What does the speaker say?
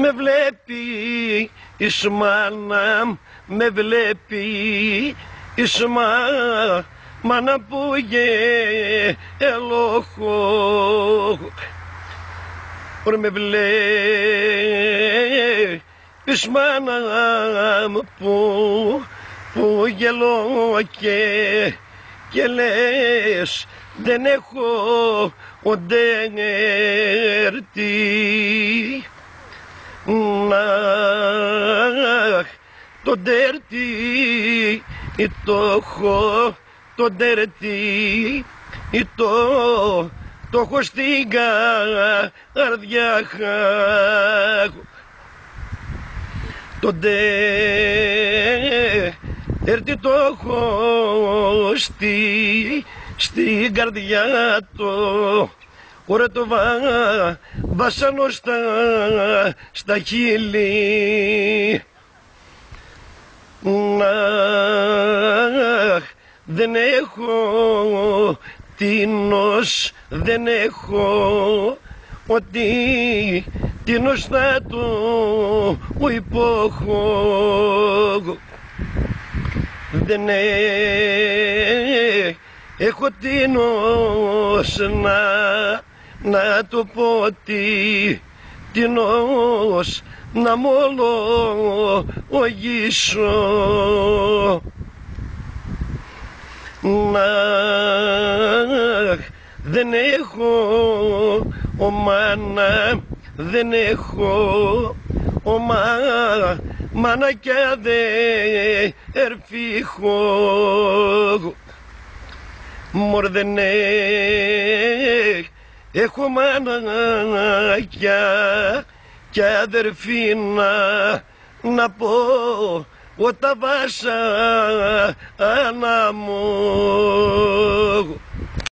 Με βλέπει εις μάνα, με βλέπει εις μάνα που ελόχο. Με βλέπει εις μάνα που γελώ και λες δεν έχω οντέρτη. Το ντέρτη το έχω, το ντέρτη το έχω στην καρδιά. Το ντέρτη το έχω στην καρδιά το. Ωραία το βάσανο στα χείλη. Δεν έχω τίνος, δεν έχω ότι τίνος να το υπόχω. Δεν έχω τίνος να το πω ότι τίνος να μ' ολογήσω. Δεν έχω μάνα, δεν έχω μάνα κι αδέρφη έχω. Μωρ δεν έχω μάνα κι αδερφή να πω όταν βάσα ανά μου.